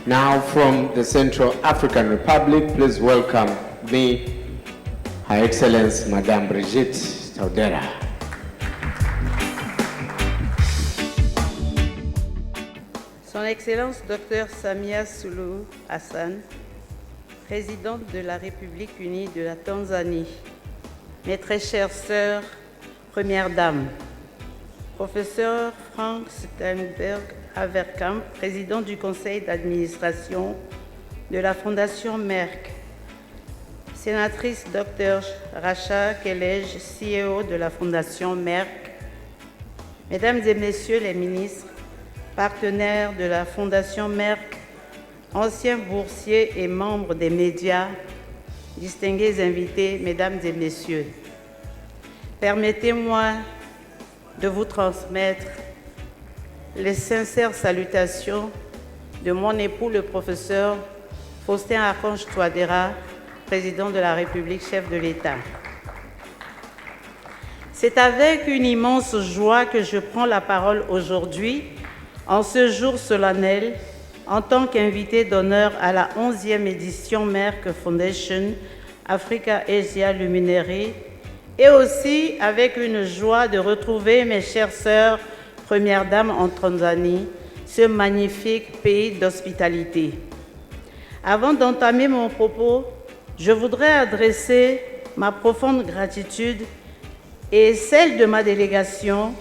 Now from the Central African Republic, please welcome me, Her Excellency Madame Brigitte Taudera. Son Excellence Dr Samia Suluhu Hassan, présidente de la République unie de la Tanzanie, mes très chères sœurs, premières dames, professeur Frank Steinberg Haverkamp, président du conseil d'administration de la Fondation Merck, sénatrice Dr Racha Kelej, CEO de la Fondation Merck, mesdames et messieurs les ministres, partenaires de la Fondation Merck, anciens boursiers et membres des médias, distingués invités, mesdames et messieurs, permettez-moi de vous transmettre les sincères salutations de mon époux, le professeur Faustin Archange Touadéra, président de la République, chef de l'État. C'est avec une immense joie que je prends la parole aujourd'hui, en ce jour solennel, en tant qu'invité d'honneur à la 11e édition Merck Foundation Africa Asia Luminary, et aussi avec une joie de retrouver mes chères sœurs, premières dames en Tanzanie, ce magnifique pays d'hospitalité. Avant d'entamer mon propos, je voudrais adresser ma profonde gratitude et celle de ma délégation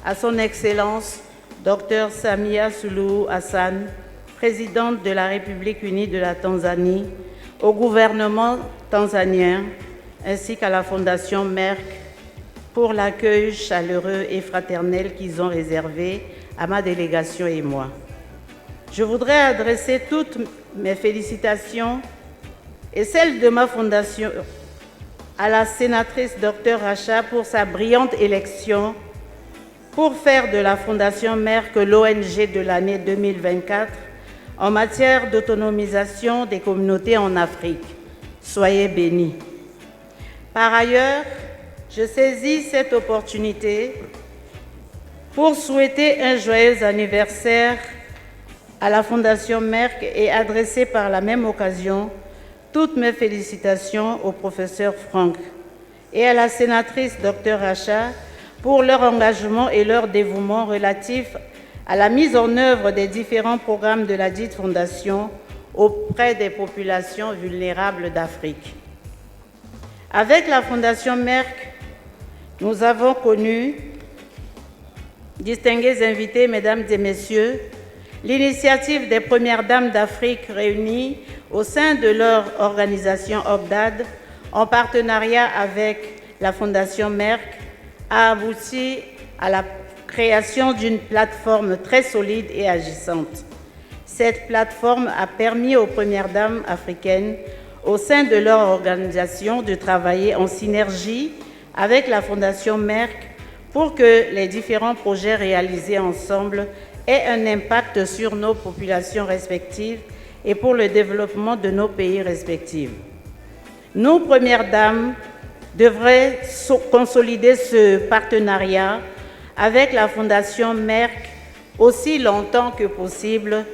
à son Excellence Dr Samia Suluhu Hassan, présidente de la République unie de la Tanzanie, au gouvernement tanzanien, ainsi qu'à la Fondation Merck pour l'accueil chaleureux et fraternel qu'ils ont réservé à ma délégation et moi. Je voudrais adresser toutes mes félicitations et celles de ma fondation à la sénatrice Dr Racha pour sa brillante élection pour faire de la Fondation Merck l'ONG de l'année 2024 en matière d'autonomisation des communautés en Afrique. Soyez bénis. Par ailleurs, je saisis cette opportunité pour souhaiter un joyeux anniversaire à la Fondation Merck et adresser par la même occasion toutes mes félicitations au professeur Frank et à la sénatrice Dr Racha pour leur engagement et leur dévouement relatifs à la mise en œuvre des différents programmes de la dite Fondation auprès des populations vulnérables d'Afrique. Avec la Fondation Merck, nous avons connu, distingués invités, mesdames et messieurs, l'initiative des Premières Dames d'Afrique réunies au sein de leur organisation OBDAD, en partenariat avec la Fondation Merck, a abouti à la création d'une plateforme très solide et agissante. Cette plateforme a permis aux Premières Dames africaines, au sein de leur organisation, de travailler en synergie avec la Fondation Merck pour que les différents projets réalisés ensemble aient un impact sur nos populations respectives et pour le développement de nos pays respectifs. Nos Premières Dames devraient consolider ce partenariat avec la Fondation Merck aussi longtemps que possible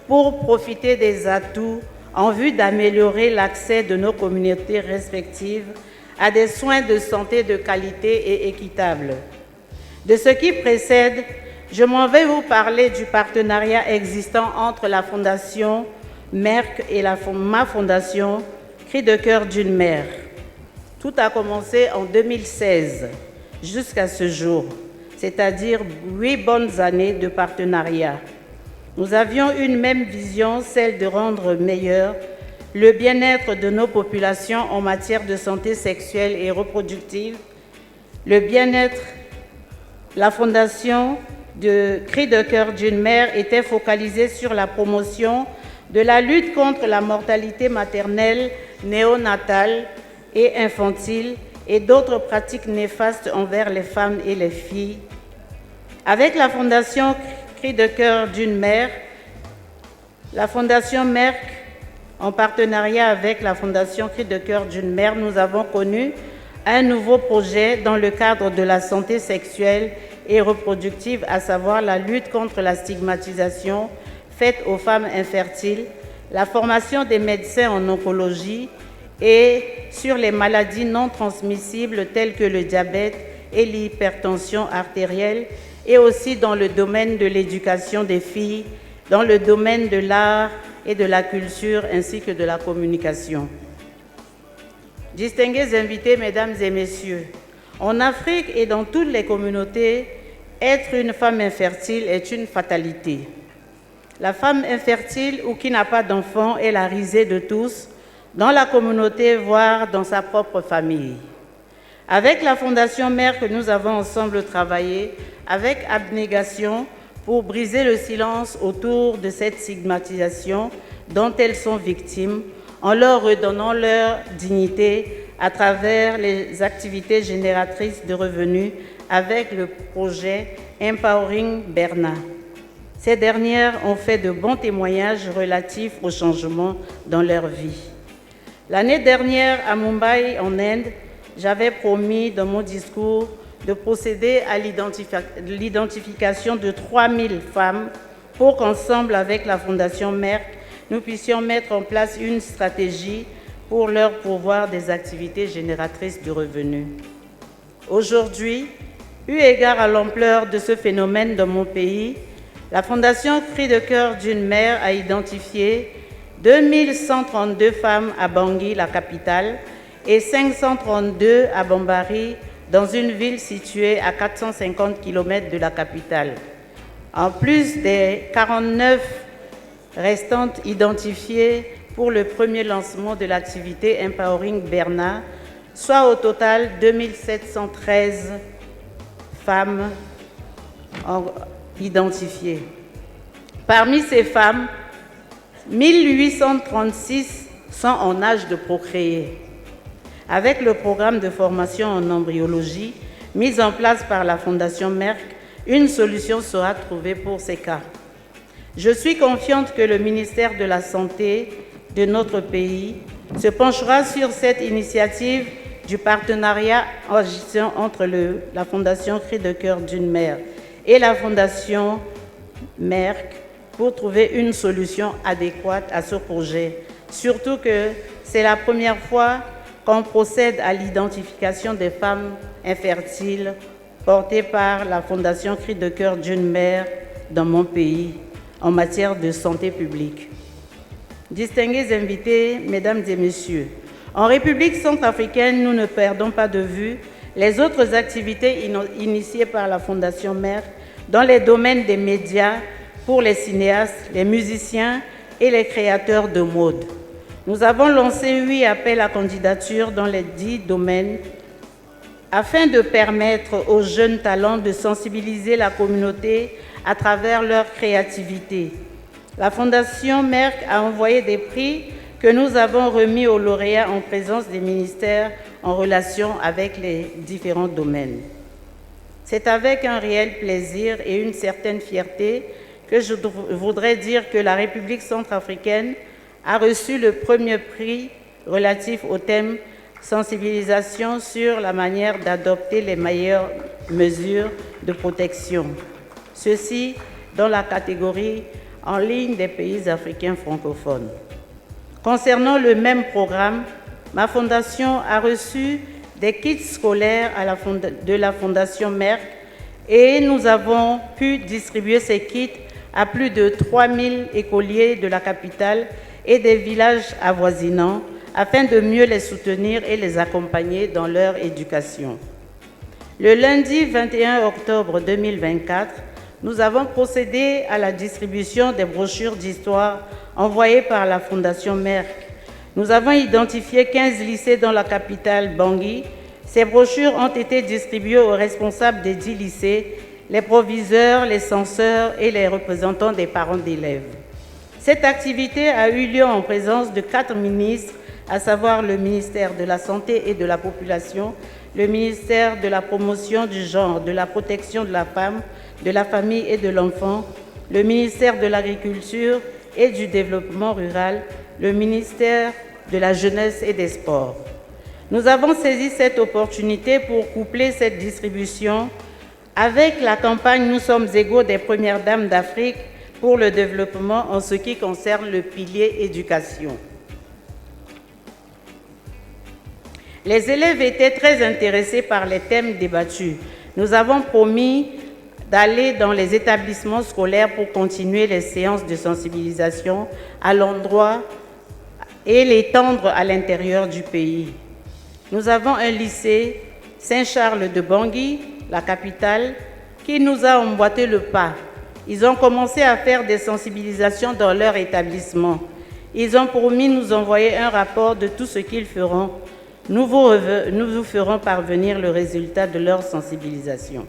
pour profiter des atouts en vue d'améliorer l'accès de nos communautés respectives à des soins de santé de qualité et équitables. De ce qui précède, je m'en vais vous parler du partenariat existant entre la Fondation Merck et ma fondation, Cri de cœur d'une mère. Tout a commencé en 2016 jusqu'à ce jour, c'est-à-dire 8 bonnes années de partenariat. Nous avions une même vision, celle de rendre meilleur le bien-être de nos populations en matière de santé sexuelle et reproductive. Le bien-être, la fondation de Cri de cœur d'une mère était focalisée sur la promotion de la lutte contre la mortalité maternelle, néonatale et infantile et d'autres pratiques néfastes envers les femmes et les filles. Avec la fondation Cri de cœur d'une mère, la Fondation Merck, en partenariat avec la Fondation Cri de cœur d'une mère, nous avons connu un nouveau projet dans le cadre de la santé sexuelle et reproductive, à savoir la lutte contre la stigmatisation faite aux femmes infertiles, la formation des médecins en oncologie et sur les maladies non transmissibles telles que le diabète et l'hypertension artérielle, et aussi dans le domaine de l'éducation des filles, dans le domaine de l'art et de la culture ainsi que de la communication. Distingués invités, mesdames et messieurs, en Afrique et dans toutes les communautés, être une femme infertile est une fatalité. La femme infertile ou qui n'a pas d'enfant est la risée de tous, dans la communauté, voire dans sa propre famille. Avec la Fondation Mère que nous avons ensemble travaillé, avec abnégation, pour briser le silence autour de cette stigmatisation dont elles sont victimes, en leur redonnant leur dignité à travers les activités génératrices de revenus avec le projet Empowering Berna. Ces dernières ont fait de bons témoignages relatifs au changement dans leur vie. L'année dernière, à Mumbai, en Inde, j'avais promis dans mon discours de procéder à l'identification de 3000 femmes pour qu'ensemble, avec la Fondation Merck, nous puissions mettre en place une stratégie pour leur pourvoir des activités génératrices de revenus. Aujourd'hui, eu égard à l'ampleur de ce phénomène dans mon pays, la Fondation Cri de cœur d'une mère a identifié 2132 femmes à Bangui, la capitale, et 532 à Bambari, dans une ville située à 450 km de la capitale. En plus des 49 restantes identifiées pour le premier lancement de l'activité Empowering Berna, soit au total 2713 femmes identifiées. Parmi ces femmes, 1836 sont en âge de procréer. Avec le programme de formation en embryologie mis en place par la Fondation Merck, une solution sera trouvée pour ces cas. Je suis confiante que le ministère de la Santé de notre pays se penchera sur cette initiative du partenariat en gestion entre la Fondation Cri de cœur d'une mère et la Fondation Merck pour trouver une solution adéquate à ce projet. Surtout que c'est la première fois qu'on procède à l'identification des femmes infertiles portée par la Fondation Cri de cœur d'une mère dans mon pays en matière de santé publique. Distingués invités, mesdames et messieurs, en République centrafricaine, nous ne perdons pas de vue les autres activités initiées par la Fondation Merck dans les domaines des médias pour les cinéastes, les musiciens et les créateurs de mode. Nous avons lancé 8 appels à candidature dans les 10 domaines afin de permettre aux jeunes talents de sensibiliser la communauté à travers leur créativité. La Fondation Merck a envoyé des prix que nous avons remis aux lauréats en présence des ministères en relation avec les différents domaines. C'est avec un réel plaisir et une certaine fierté que je voudrais dire que la République centrafricaine a reçu le premier prix relatif au thème « Sensibilisation sur la manière d'adopter les meilleures mesures de protection ». Ceci dans la catégorie « En ligne des pays africains francophones ». Concernant le même programme, ma fondation a reçu des kits scolaires de la Fondation Merck et nous avons pu distribuer ces kits à plus de 3000 écoliers de la capitale et des villages avoisinants afin de mieux les soutenir et les accompagner dans leur éducation. Le lundi 21 octobre 2024, nous avons procédé à la distribution des brochures d'histoire envoyées par la Fondation Merck. Nous avons identifié 15 lycées dans la capitale Bangui. Ces brochures ont été distribuées aux responsables des 10 lycées, les proviseurs, les censeurs et les représentants des parents d'élèves. Cette activité a eu lieu en présence de 4 ministres, à savoir le ministère de la Santé et de la Population, le ministère de la Promotion du genre, de la Protection de la femme, de la famille et de l'enfant, le ministère de l'Agriculture et du Développement rural, le ministère de la Jeunesse et des Sports. Nous avons saisi cette opportunité pour coupler cette distribution avec la campagne « Nous sommes égaux » des Premières Dames d'Afrique pour le développement en ce qui concerne le pilier éducation. Les élèves étaient très intéressés par les thèmes débattus. Nous avons promis d'aller dans les établissements scolaires pour continuer les séances de sensibilisation à l'endroit et l'étendre à l'intérieur du pays. Nous avons un lycée Saint-Charles de Bangui, la capitale, qui nous a emboîté le pas. Ils ont commencé à faire des sensibilisations dans leur établissement. Ils ont promis de nous envoyer un rapport de tout ce qu'ils feront. Nous vous ferons parvenir le résultat de leur sensibilisation.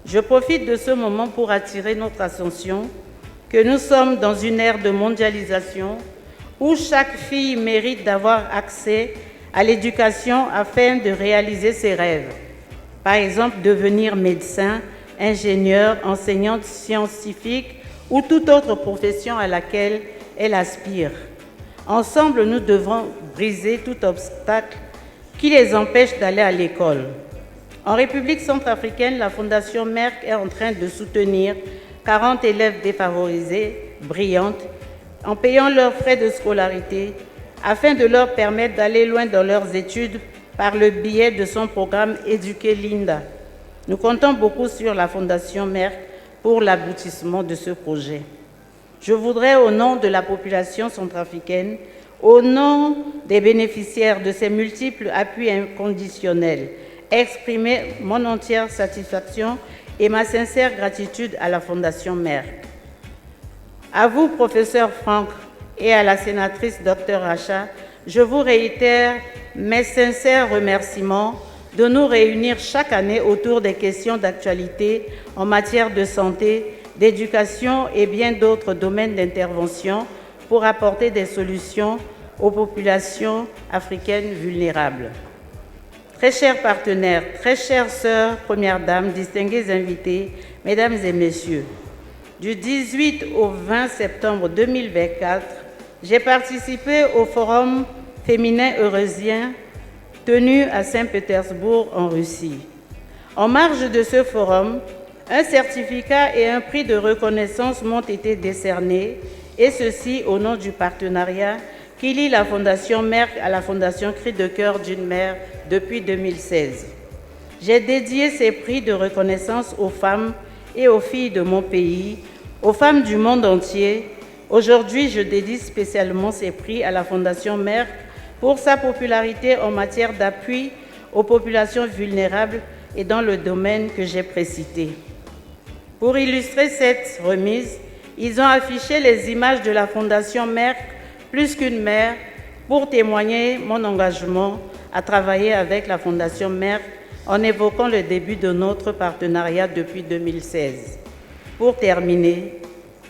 Je profite de ce moment pour attirer notre attention que nous sommes dans une ère de mondialisation où chaque fille mérite d'avoir accès à l'éducation afin de réaliser ses rêves. Par exemple, devenir médecin, ingénieur, enseignante scientifique ou toute autre profession à laquelle elle aspire. Ensemble, nous devrons briser tout obstacle qui les empêche d'aller à l'école. En République centrafricaine, la Fondation Merck est en train de soutenir 40 élèves défavorisés, brillantes, en payant leurs frais de scolarité, afin de leur permettre d'aller loin dans leurs études par le biais de son programme Éduquer Linda. Nous comptons beaucoup sur la Fondation Merck pour l'aboutissement de ce projet. Je voudrais, au nom de la population centrafricaine, au nom des bénéficiaires de ces multiples appuis inconditionnels, exprimer mon entière satisfaction et ma sincère gratitude à la Fondation Merck. À vous, professeur Franck, et à la sénatrice Dr Racha, je vous réitère mes sincères remerciements de nous réunir chaque année autour des questions d'actualité en matière de santé, d'éducation et bien d'autres domaines d'intervention pour apporter des solutions aux populations africaines vulnérables. Très chers partenaires, très chères sœurs, premières dames, distingués invités, mesdames et messieurs, du 18 au 20 septembre 2024, j'ai participé au Forum féminin eurasien tenu à Saint-Pétersbourg en Russie. En marge de ce forum, un certificat et un prix de reconnaissance m'ont été décernés, et ceci au nom du partenariat qui lie la Fondation Merck à la Fondation Cri de cœur d'une mère depuis 2016. J'ai dédié ces prix de reconnaissance aux femmes et aux filles de mon pays, aux femmes du monde entier. Aujourd'hui, je dédie spécialement ces prix à la Fondation Merck pour sa popularité en matière d'appui aux populations vulnérables et dans le domaine que j'ai précité. Pour illustrer cette remise, ils ont affiché les images de la Fondation Merck, plus qu'une mère, pour témoigner mon engagement à travailler avec la Fondation Merck en évoquant le début de notre partenariat depuis 2016. Pour terminer,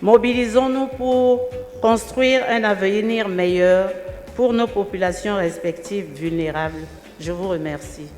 mobilisons-nous pour construire un avenir meilleur pour nos populations respectives vulnérables. Je vous remercie.